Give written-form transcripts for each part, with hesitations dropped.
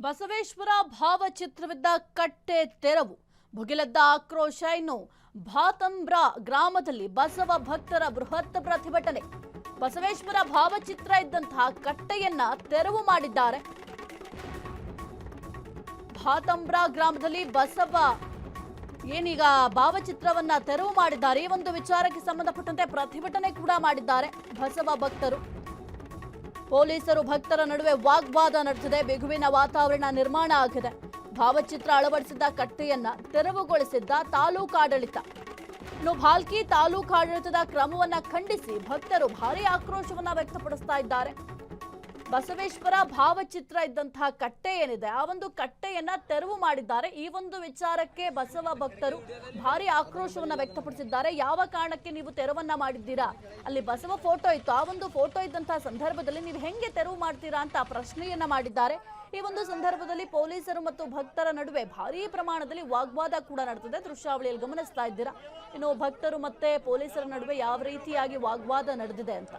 ಬಸವೇಶ್ವರ ಭಾವಚಿತ್ರವಿದ್ದ ಕಟ್ಟೆ ತೆರವು, ಭುಗಿಲೆದ್ದ ಆಕ್ರೋಶ. ಇನ್ನು ಭಾತಂಬ್ರಾ ಗ್ರಾಮದಲ್ಲಿ ಬಸವ ಭಕ್ತರ ಬೃಹತ್ ಪ್ರತಿಭಟನೆ. ಬಸವೇಶ್ವರ ಭಾವಚಿತ್ರ ಇದ್ದಂತಹ ಕಟ್ಟೆಯನ್ನ ತೆರವು ಮಾಡಿದ್ದಾರೆ. ಭಾತಂಬ್ರಾ ಗ್ರಾಮದಲ್ಲಿ ಬಸವ ಏನೀಗ ಭಾವಚಿತ್ರವನ್ನ ತೆರವು ಮಾಡಿದ್ದಾರೆ. ಈ ಒಂದು ವಿಚಾರಕ್ಕೆ ಸಂಬಂಧಪಟ್ಟಂತೆ ಪ್ರತಿಭಟನೆ ಕೂಡ ಮಾಡಿದ್ದಾರೆ ಬಸವ ಭಕ್ತರು. ಪೊಲೀಸರು ಭಕ್ತರ ನಡುವೆ ವಾಗ್ವಾದ ನಡೆದಿದೆ. ಬಿಗುವಿನ ವಾತಾವರಣ ನಿರ್ಮಾಣ ಆಗಿದೆ. ಭಾವಚಿತ್ರ ಅಳವಡಿಸಿದ್ದ ಕಟ್ಟೆಯನ್ನ ತೆರವುಗೊಳಿಸಿದ್ದ ತಾಲೂಕಾಡಳಿತ. ಇನ್ನು ಭಾಲ್ಕಿ ತಾಲೂಕಾಡಳಿತದ ಕ್ರಮವನ್ನ ಖಂಡಿಸಿ ಭಕ್ತರು ಭಾರೀ ಆಕ್ರೋಶವನ್ನ ವ್ಯಕ್ತಪಡಿಸ್ತಾ ಇದ್ದಾರೆ. ಬಸವೇಶ್ವರ ಭಾವಚಿತ್ರ ಇದ್ದಂತಹ ಕಟ್ಟೆ ಏನಿದೆ, ಆ ಒಂದು ಕಟ್ಟೆಯನ್ನ ತೆರವು ಮಾಡಿದ್ದಾರೆ. ಈ ಒಂದು ವಿಚಾರಕ್ಕೆ ಬಸವ ಭಕ್ತರು ಭಾರಿ ಆಕ್ರೋಶವನ್ನ ವ್ಯಕ್ತಪಡಿಸಿದ್ದಾರೆ. ಯಾವ ಕಾರಣಕ್ಕೆ ನೀವು ತೆರವನ್ನ ಮಾಡಿದ್ದೀರಾ? ಅಲ್ಲಿ ಬಸವ ಫೋಟೋ ಇತ್ತು, ಆ ಒಂದು ಫೋಟೋ ಇದ್ದಂತಹ ಸಂದರ್ಭದಲ್ಲಿ ನೀವು ಹೆಂಗೆ ತೆರವು ಮಾಡ್ತೀರಾ ಅಂತ ಪ್ರಶ್ನೆಯನ್ನ ಮಾಡಿದ್ದಾರೆ. ಈ ಒಂದು ಸಂದರ್ಭದಲ್ಲಿ ಪೊಲೀಸರು ಮತ್ತು ಭಕ್ತರ ನಡುವೆ ಭಾರೀ ಪ್ರಮಾಣದಲ್ಲಿ ವಾಗ್ವಾದ ಕೂಡ ನಡೆದಿದೆ. ದೃಶ್ಯಾವಳಿಯಲ್ಲಿ ಗಮನಿಸ್ತಾ ಇದ್ದೀರಾ. ಇನ್ನು ಭಕ್ತರು ಮತ್ತೆ ಪೊಲೀಸರ ನಡುವೆ ಯಾವ ರೀತಿಯಾಗಿ ವಾಗ್ವಾದ ನಡೆದಿದೆ ಅಂತ.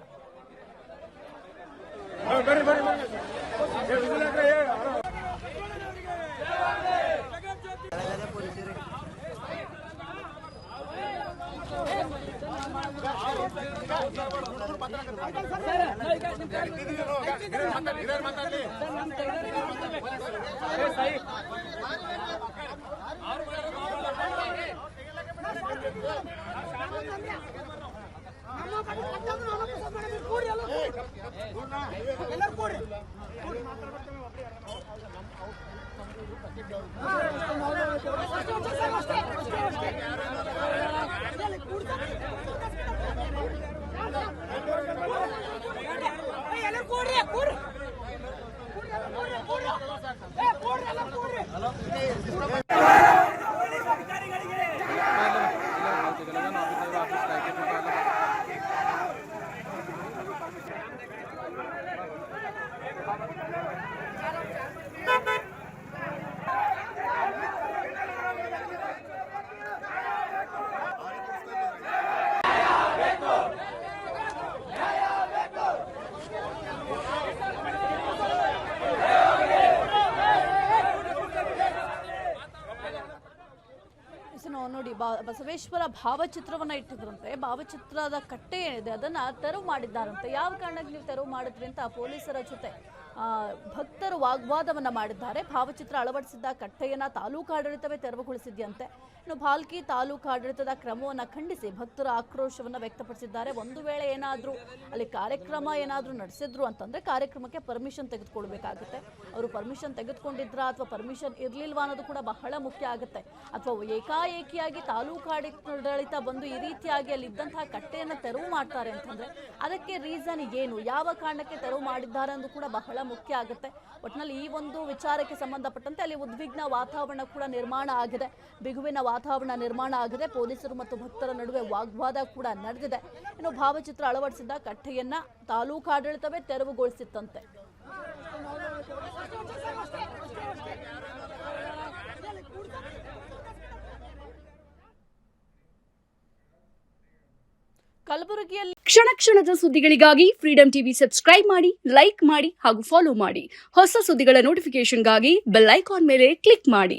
ನೋಡಿ, ಬಸವೇಶ್ವರ ಭಾವಚಿತ್ರವನ್ನ ಇಟ್ಟಿದ್ರಂತೆ. ಭಾವಚಿತ್ರದ ಕಟ್ಟೆ ಏನಿದೆ ಅದನ್ನ ತೆರವು ಮಾಡಿದ್ದಾರಂತೆ. ಯಾವ ಕಾರಣಕ್ಕೆ ನೀವು ತೆರವು ಮಾಡಿದ್ರಿ ಅಂತ ಪೊಲೀಸರ ಜೊತೆ ಭಕ್ತರು ವಾಗ್ವಾದವನ್ನ ಮಾಡಿದ್ದಾರೆ. ಭಾವಚಿತ್ರ ಅಳವಡಿಸಿದ್ದ ಕಟ್ಟೆಯನ್ನ ತಾಲೂಕಾಡಳಿತವೇ ತೆರವುಗೊಳಿಸಿದ್ಯಂತೆ. ಇನ್ನು ಭಾಲ್ಕಿ ತಾಲೂಕಾಡಳಿತದ ಕ್ರಮವನ್ನ ಖಂಡಿಸಿ ಭಕ್ತರ ಆಕ್ರೋಶವನ್ನ ವ್ಯಕ್ತಪಡಿಸಿದ್ದಾರೆ. ಒಂದು ವೇಳೆ ಏನಾದ್ರೂ ಅಲ್ಲಿ ಕಾರ್ಯಕ್ರಮ ಏನಾದ್ರೂ ನಡೆಸಿದ್ರು ಅಂತಂದ್ರೆ ಕಾರ್ಯಕ್ರಮಕ್ಕೆ ಪರ್ಮಿಷನ್ ತೆಗೆದುಕೊಳ್ಬೇಕಾಗುತ್ತೆ. ಅವರು ಪರ್ಮಿಷನ್ ತೆಗೆದುಕೊಂಡಿದ್ರ ಅಥವಾ ಪರ್ಮಿಷನ್ ಇರ್ಲಿಲ್ವಾ ಅನ್ನೋದು ಕೂಡ ಬಹಳ ಮುಖ್ಯ ಆಗುತ್ತೆ. ಅಥವಾ ಏಕಾಏಕಿಯಾಗಿ ತಾಲೂಕಾಡಳಿತ ಬಂದು ಈ ರೀತಿಯಾಗಿ ಅಲ್ಲಿ ಇದ್ದಂತಹ ಕಟ್ಟೆಯನ್ನ ತೆರವು ಮಾಡ್ತಾರೆ ಅಂತಂದ್ರೆ ಅದಕ್ಕೆ ರೀಸನ್ ಏನು, ಯಾವ ಕಾರಣಕ್ಕೆ ತೆರವು ಮಾಡಿದ್ದಾರೆ ಅನ್ನೋದು ಕೂಡ ಬಹಳ ಮುಖ್ಯ ಆಗುತ್ತೆ. ಒಟ್ಟಿನಲ್ಲಿ ಈ ಒಂದು ವಿಚಾರಕ್ಕೆ ಸಂಬಂಧಪಟ್ಟಂತೆ ಅಲ್ಲಿ ಉದ್ವಿಗ್ನ ವಾತಾವರಣ ಕೂಡ ನಿರ್ಮಾಣ ಆಗಿದೆ. ಬಿಗುವಿನ ವಾತಾವರಣ ನಿರ್ಮಾಣ ಆಗಿದೆ. ಪೊಲೀಸರು ಮತ್ತು ಭಕ್ತರ ನಡುವೆ ವಾಗ್ವಾದ ಕೂಡ ನಡೆದಿದೆ. ಇನ್ನು ಭಾವಚಿತ್ರ ಅಳವಡಿಸಿದ್ದ ಕಟ್ಟೆಯನ್ನ ತಾಲೂಕಾಡಳಿತವೇ ತೆರವುಗೊಳಿಸಿತ್ತಂತೆ. ಕಲಬುರಗಿಯಲ್ಲಿ ಕ್ಷಣ ಕ್ಷಣದ ಸುದ್ದಿಗಳಿಗಾಗಿ ಫ್ರೀಡಂ ಟಿವಿ ಸಬ್ಸ್ಕ್ರೈಬ್ ಮಾಡಿ, ಲೈಕ್ ಮಾಡಿ ಹಾಗೂ ಫಾಲೋ ಮಾಡಿ. ಹೊಸ ಸುದ್ದಿಗಳ ನೋಟಿಫಿಕೇಶನ್ಗಾಗಿ ಬೆಲ್ ಐಕಾನ್ ಮೇಲೆ ಕ್ಲಿಕ್ ಮಾಡಿ.